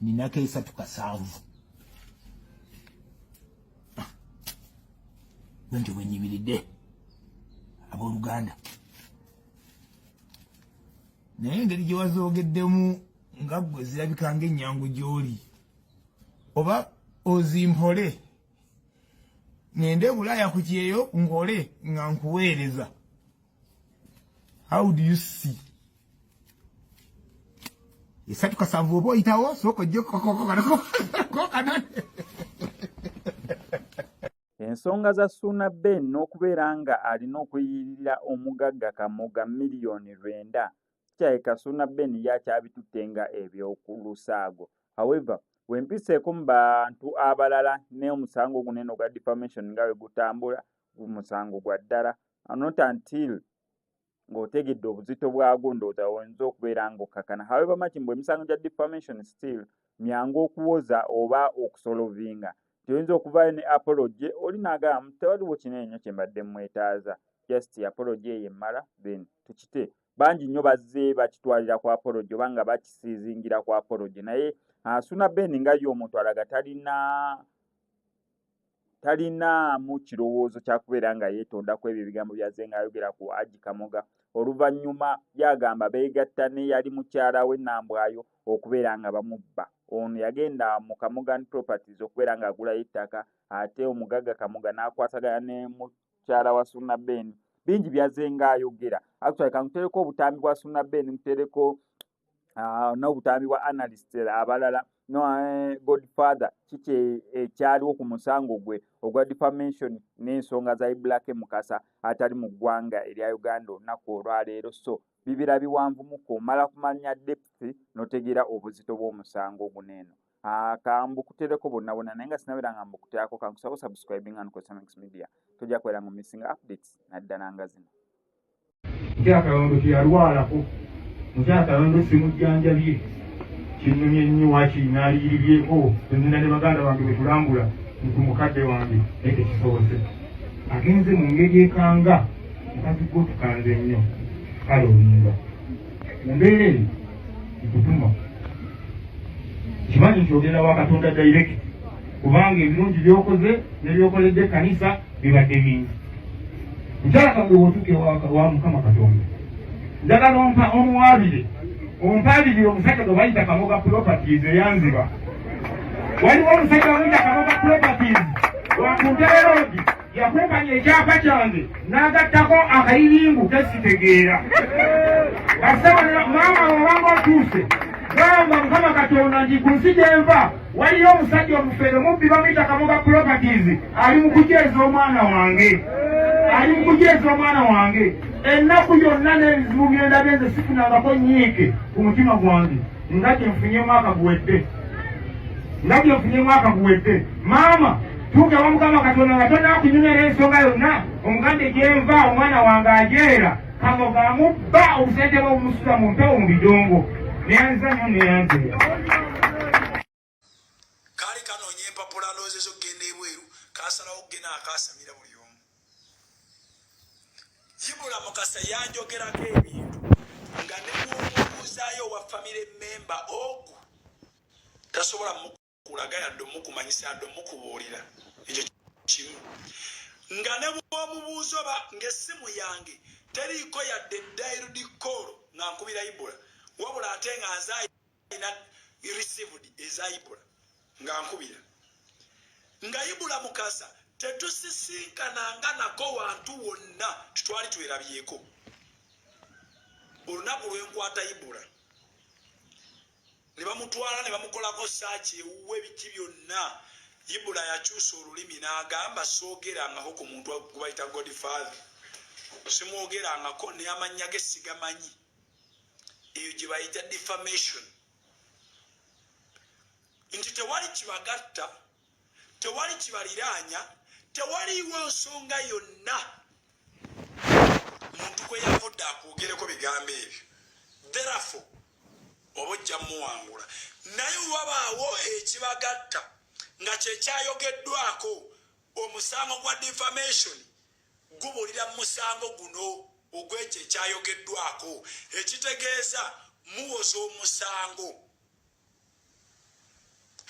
nina keesa tukasanvu njo wenyimiridde abooluganda naye engeri gye wazoogeddemu nga ggwe zirabika ng'ennyangu gy'oli oba ozimpole ngende Bulaaya ku kyeyo ngole nga nkuweereza. How do you see? Isatu kasanvu oba oyitawo soko jjo kokana. Ensonga za Ssuuna Ben n'okubeera nga alina okuyirira omugagga Kamoga miliyoni 9 kyayika Ssuuna Ben yakyabitutte nga eby'okulusaago. However, wempiseeko mu bantu abalala n'omusango ogunene ogwa defamation nga bwe gutambula omusango gwa ddala not until ng'otegedde obuzito bwagwo ndowooza oyinza okubeera ng'okkakana. However much mbwe emisango gya defamation still myangu okuwoza oba okusolovinga. Tuyinza okuvaayo ne apology oli n'agamba tewaliwo kinene nnyo kye mbadde mwetaaza just apology eyo emmala then tukite. Bangi nnyo bazze bakitwalira ku apology oba nga bakisiizingira ku apology naye Ssuuna Ben nga y'omuntu alaga talina mu kirowoozo kya kubeera nga yeetonda ku ebyo ebigambo byazze ng'ayogera ku Haji Kamoga. Oluvannyuma yagamba beegatta ne yali mukyala we Nambwayo okubeera nga bamubba. Ono yagenda mu Kamogan Properties okubeera ng'agulayo ettaka ate omugagga Kamoga n'akwasagana ne mukyala wa Ssuuna Ben. Bingi byazze ng'ayogera. Actually kankutereko obutambi bwa Ssuuna Ben nkutereko n'obutambi bwa analyst abalala Godfather kiki ekyaliwo ku musango gwe ogwa defamation n'ensonga za Ibrahim Mukasa atali mu ggwanga erya Uganda olunaku olwaleero. So bibira biwanvumuko omala kumanya depth n'otegeera obuzito bw'omusango guneeno. Kambukutereko bonna bonna naye nga sinabeera nga mbukuterako kankusaba subscribing and Cosamex Media tojja kwera mu missing updates naddala nga zino. Kyakayondo kyalwalako mukyakayondo simujjanjabye kinyumye nnyo wakiinaaliiribyeko nina ne baganda bange bwe tulambula nti mukadde wange naye tekisobose agenze mu ngeri ekanga mukazi gwo tukanze nnyo kale olimba mu mbeera eyo nkutuma kimanyi nti ogenda wa Katonda direct kubanga ebirungi byokoze n'ebyokoledde kanisa bibadde bingi. Mukyala kange bw'otuuke wa Mukama Katonda njagala omuwaabire ompaalirire omusajja gwe bayita Kamoga Properties eyanziba. Waliwo omusajja wayita Kamoga Properties wakuntere road yakumpanya ekyapa kyange n'agattako akayiringu tesitegeera. Kasaba maama wabanga otuuse gamba Mukama Katonda nti ku nsi gyenva waliyo omusajja omufere mubbi bamuyita Kamoga Properties ali mu kujeeza omwana wange. Ennaku yonna n'ebizibu byenda byenze sifunangako nyiike ku mutima gwange nga gye nfunyemu aka guwedde. Maama tuuke wa Mukama Katonda nga tonaakunyumira ensonga yonna omugande gyenva omwana wange ajeera Kamoga amubba obusente bwe bumusula mu mpewo mu bidongo neyanza nnyo neyanzeera. Kaali kanoonya empapula ndowooza ez'okugenda ebweru kaasalawo okugenda akaasamira buli omu. Ibula Mukasa yanjogerako ebintu nga ne bw'omubuuzaayo wa family member ogu tasobola mukulaga yadde omukumanyisa yadde omukubuulira ekyo kimu. Nga ne bw'omubuuza oba ng'essimu yange teriiko yadde dialed call nga nkubira Ibula wabula ate nga nze ayina received eza Ibula nga nkubira nga Ibula Mukasa tetusisinkananga nako wantu wonna tutwali twerabyeko. Olunaku lwenkwata Ibula ne bamutwala ne bamukolako saaki ewuwe ebiki byonna Ibula yakyusa olulimi n'agamba soogerangako ku muntu gwe bayita Godfather simwogerangako naye amannya ge sigamanyi. Eyo gye bayita defamation. Nti tewali kibagatta tewali kibaliraanya tewaliwo nsonga yonna muntu kwe yavudde akwogereko bigambo ebyo. Therefore oba ojja muwangula naye wabaawo ekibagatta nga kyekyayogeddwako omusango gwa defamation gubuulira mu musango guno ogw'ekyo ekyayogeddwako ekitegeeza muwoza omusango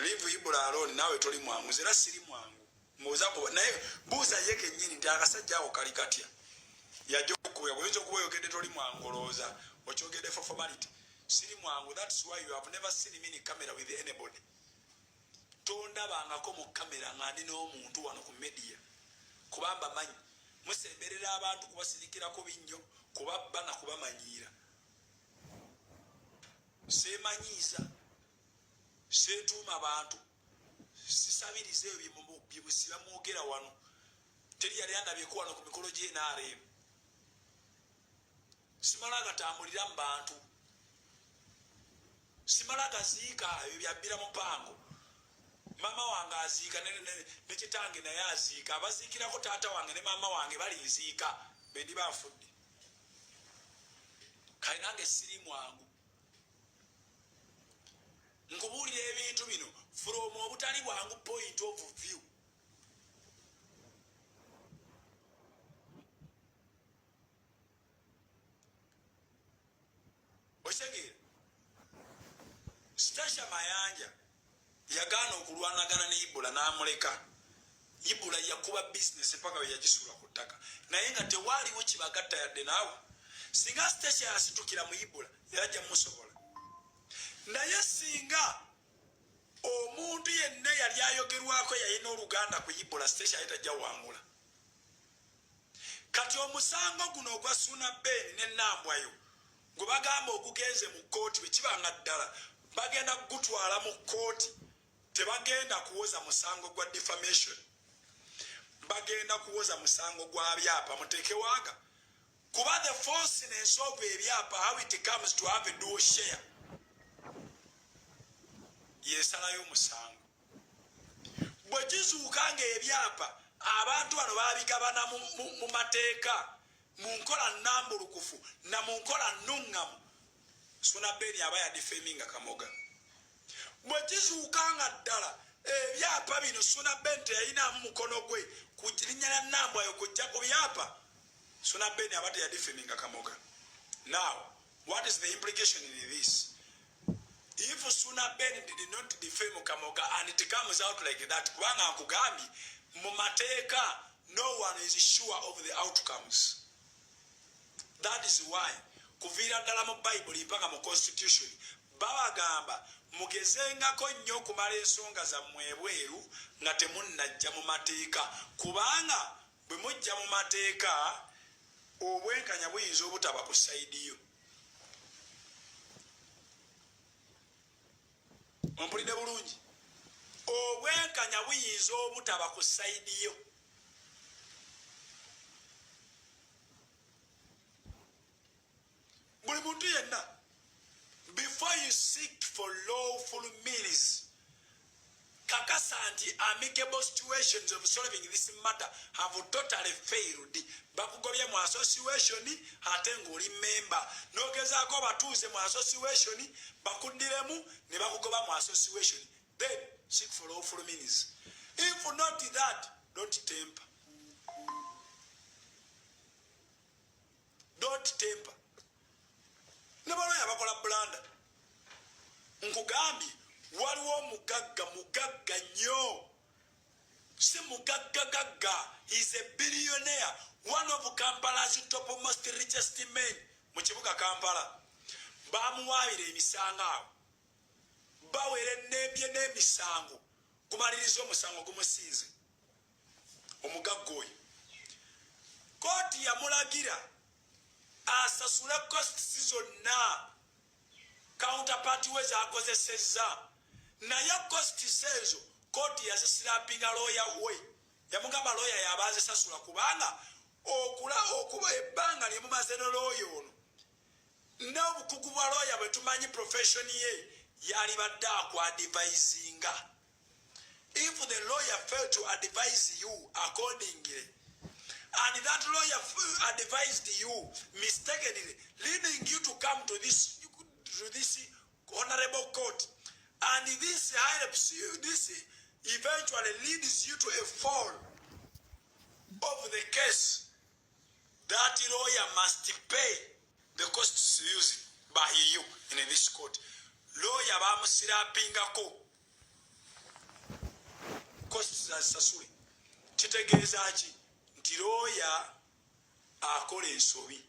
Leave Ebola alone nawe toli mwangu zera siri mwangu muza ko naye buza yeke nyini ndi akasajja awo kali katya yajoku yawenzo kuwe okede toli mwangoloza ochogede for formality siri mwangu. That's why you have never seen me in camera with anybody. Tonda bangako mu camera ngani no muntu wano ku media kubamba manyi musemberera abantu kubasirikira ko binyo kubabba na kubamanyira semanyiza setuma abantu sisabirize byebusiba mwogera wano teri yali andabye ko wano ku mikolo gye NRM simala gatambulira mu bantu simala gaziika ebyo byabbira mu pango mama wange aziika ne kitange naye aziika abaziikirako taata wange ne mama wange balinziika bendi banfudde kale nange siri mwangu nkubuulira ebintu bino from obutali bwangu point of view. Osegera Stasha Mayanja yagana okulwanagana ne Ebola n'amuleka. Ebola yakuba business paka yagisula ku ttaka naye nga tewaliwo kibagatta yadde naawe singa Stasha yasitukira mu Ebola yajja musobola naye singa omuntu yenna yali ayogerwako yayina oluganda ku Ebola Stasha ayitajja wangula. Kati omusango guno ogwa Suna Ben ne Nambwayo gwe bagamba ogugenze mu kooti bwekibanga ddala bagenda kugutwala mu kooti tebagenda kuwoza musango gwa defamation bagenda kuwoza musango gwa byapa muteke waga kuba the falseness of ebyapa how it comes to have a dual share yesalayo musango bwe kizuuka nga ebyapa abantu bano babigabana mu mateeka mu nkola nnambulukufu na mu nkola nnungamu Suna Ben aba ya defaming Kamoga. Bwe kizuuka nga ddala ebyapa bino Suna Ben teyayina mu mukono gwe ku linnya lya Nambwayo kujja ku byapa Suna Ben aba ya defaming Kamoga. Now, what is the implication in this? If Suna Ben did not defame Kamoga and it comes out like that, kubanga nkugambi mu mateeka no one is sure of the outcomes. That is why kuvira ddala mu Bible mpaka mu Constitution babagamba mugezengako nnyo okumala ensonga zammwe ebweru nga temunnajja mu mateeka kubanga bwe mujja mu mateeka obwenkanya buyinza obutaba ku saidiyo. Ompulidde bulungi? Obwenkanya buyinza obutaba ku saidiyo. Buli muntu yenna before you seek for lawful means kakasa nti amicable situations of solving this matter have totally failed. Bakugobye mu association ate ng'oli member n'ogezaako batuuze mu association bakuddiremu ne bakugoba mu association, then seek for lawful means. If not that, don't temper. Don't temper. Nebaloya bakola blanda nkugambi waliwo mugagga nnyo si mugagga is a billionaire, one of Kampala's topmost richest men mu kibuga Kampala. Bamuwaabira emisango awo bawera ennembye n'emisango kumaliriza omusango gumusinze omugagga oyo kooti yamulagira asasule costs zonna counterpart we zakozesezza naye costs ezo kooti yazisirapinga lawyer we yamugamba lawyer yabazisasula kubanga okuba ebbanga lyemumaze ne lawyer ono n'obukugu bwa lawyer bwe tumanyi profession ye yali badde akwadvisinga. If the lawyer failed to advise you accordingly and that lawyer advised you mistakenly, leading you to come to this honorable court, and this helps you, this eventually leads you to a fall of the case, that lawyer must pay the costs used by you in this court. Lawyer bamusirapingako costs azisasule. Kitegeeza ki nti lawyer akola ensobi.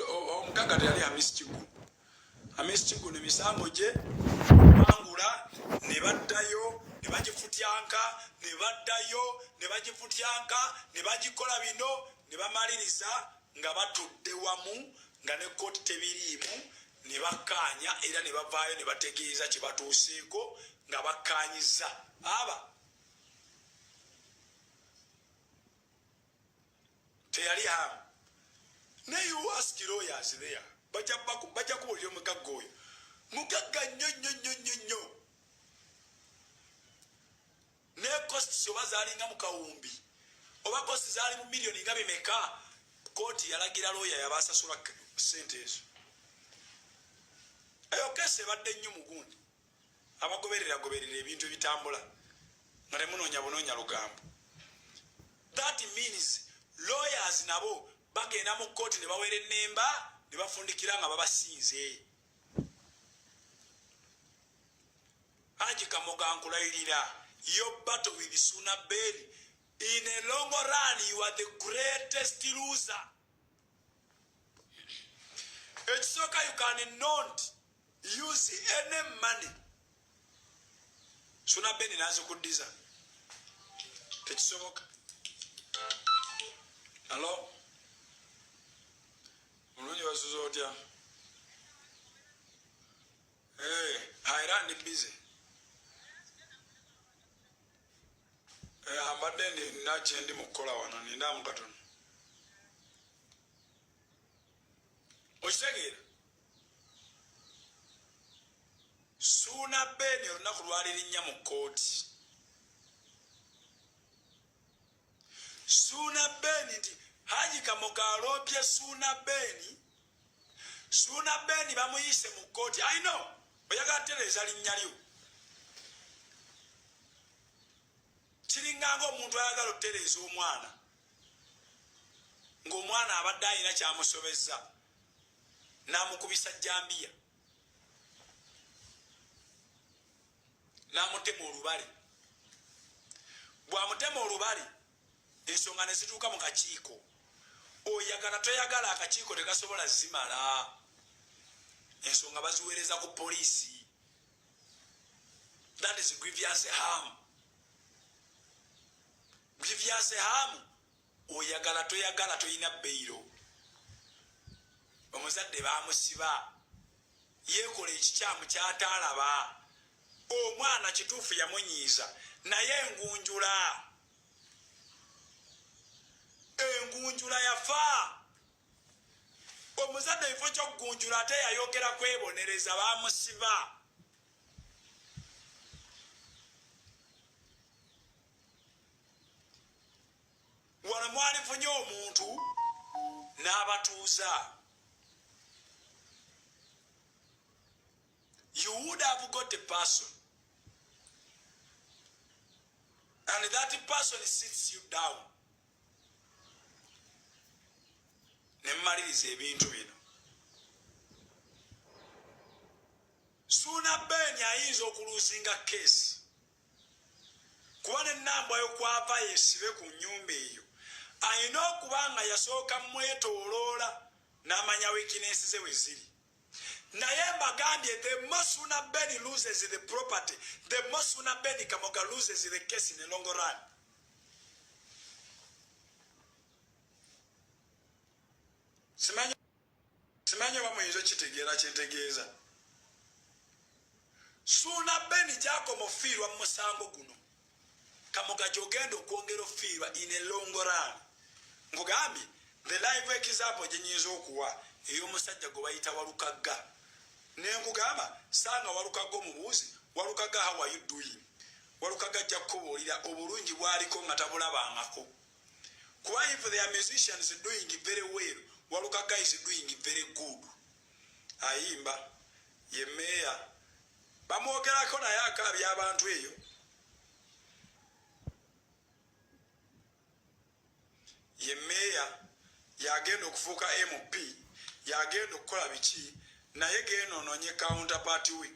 Omukaga teyali Hamisi Kigulu emisango gye bangula ne baddayo ne bagifutyanka ne baddayo ne bagifutyanka ne bagikola bino ne bamaliriza nga batudde wamu nga ne kooti tebiriimu ne bakkaanya era ne bavaayo ne bategeeza kye batuuseeko nga bakkaanyiza aba teyali hamu. Ne you ask lawyers there bajja kubuulira omugagga oyo mugagga nnyo ne costs oba zaalinga mu kawumbi oba costs zaali mu miliyoni nga bimeka kooti yalagira lawyer yabaasasula ssente ezo. Eyo kesi ebadde nnyo mugundi abagoberera ebintu ebitambula nga temunoonya bunoonya lugambo. That means lawyers nabo bagenda mu kooti ne bawera ennemba ne bafundikira nga babasinze. Haji Kamoga nkulayirira, your battle with Suna Beni, in a long run you are the greatest loser. It's okay, you cannot use any money. Suna Beni nazo kudiza. Tekisoboka. Hello? Mulungi wasuzotya. Hairani busy. Ambadde nakye ndi mukola wano ninda mukatono. Okitegeera? Suna Beni olunaku lwalirinnya mu kooti. Suna Beni nti Haji Kamoga alopye Suna Beni. Suna Beni bamuyise mu kooti. I know. Oyagala tereza linnya lyo. Kiringanga omuntu ayagala otereza omwana. Ng'omwana abadde alina kyamusobezza. N'amukubisa jjambiya. N'amutema olubale. Bw'amutema olubale, ensonga ne zituuka mu kakiiko. Oyagala toyagala akakiiko tegasobola zimala. Ensonga baziweereza ku poliisi. That is grievous harm. Grievous harm. Oyagala toyagala toyina bbeiro. Omuzadde baamusiba. Yeekola ekikyamu ky'ataalaba. Omwana kituufu yamunyiiza. Naye engunjula. Engunjula yafa. Omuzadde ekifo ky'okugunjula ate yayogera kwebonereza baamusiba. Wano mwalifunye omuntu n'abatuuza. You would have got a person, and that person sits you down. Nemmaliriza ebintu bino. Suna Beni ayinza okuluzinga kesi. Kuba n'ennamba y'okwava yesibe ku nnyumba eyo. Ayina okuba nga yasooka mwetooloola n'amanya weaknesses ze we ziri. Naye mbagambye, the more Suna Beni loses the property, the more Suna Beni Kamoga loses the case in the long run. Simanya bamuyinza kitegeera kyentegeeza. Suna Beni gy'akoma ofiirwa mu musango guno, Kamoga gy'ogenda okwongera ofiirwa in a long run. Nkugambye, the live example gye nnyinza okuwa ey'omusajja gwe bayita Walukagga. Ne nkugamba, sanga Walukagga omubuuzi, Walukagga how are you doing? Walukagga ajja kukubuulira obulungi bwaliko nga tabulabangako. Kuba if they are musicians doing very well, Walukagga is doing very good. Ayimba, ye meya. Bamwogerako naye akaabya abantu eyo. Ye meya, yagenda okufuuka MP, yagenda okukola biki, naye genda onoonye counterpart we.